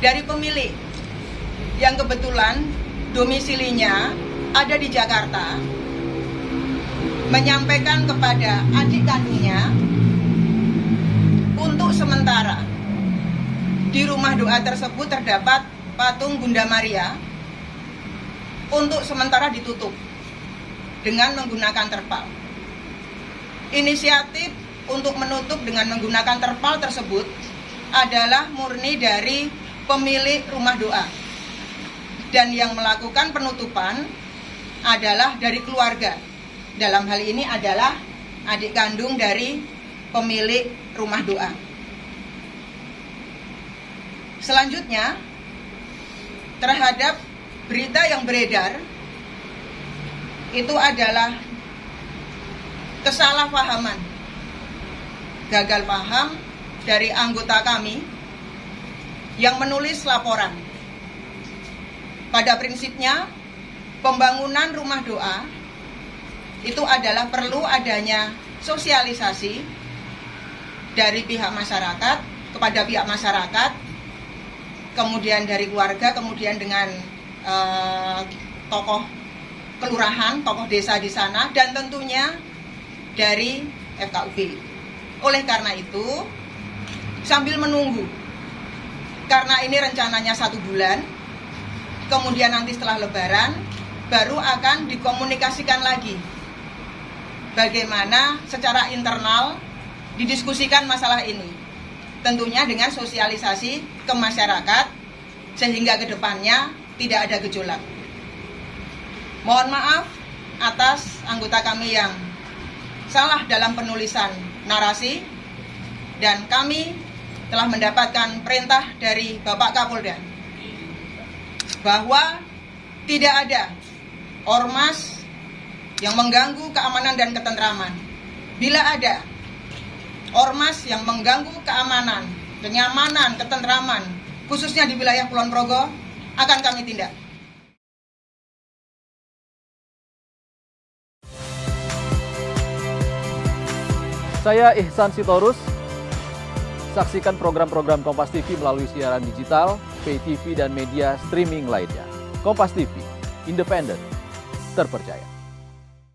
dari pemilik yang kebetulan domisilinya ada di Jakarta menyampaikan kepada adik kandungnya untuk sementara di rumah doa tersebut terdapat patung Bunda Maria, untuk sementara ditutup dengan menggunakan terpal. Inisiatif untuk menutup dengan menggunakan terpal tersebut adalah murni dari pemilik rumah doa, dan yang melakukan penutupan adalah dari keluarga. Dalam hal ini adalah adik kandung dari pemilik rumah doa. Selanjutnya, terhadap berita yang beredar, itu adalah kesalahpahaman, gagal paham dari anggota kami yang menulis laporan. Pada prinsipnya, pembangunan rumah doa itu adalah perlu adanya sosialisasi dari pihak masyarakat kepada pihak masyarakat, kemudian dari keluarga, kemudian dengan tokoh kelurahan, tokoh desa di sana, dan tentunya dari FKUB. Oleh karena itu, sambil menunggu, karena ini rencananya 1 bulan, kemudian nanti setelah Lebaran baru akan dikomunikasikan lagi bagaimana secara internal didiskusikan masalah ini, tentunya dengan sosialisasi ke masyarakat sehingga ke depannya tidak ada gejolak. Mohon maaf atas anggota kami yang salah dalam penulisan narasi, dan kami telah mendapatkan perintah dari Bapak Kapolda bahwa tidak ada ormas yang mengganggu keamanan dan ketentraman. Bila ada ormas yang mengganggu keamanan, kenyamanan, ketentraman, khususnya di wilayah Kulon Progo, akan kami tindak. Saya Ihsan Sitorus. Saksikan program-program Kompas TV melalui siaran digital, pay TV, dan media streaming lainnya. Kompas TV, independen, terpercaya.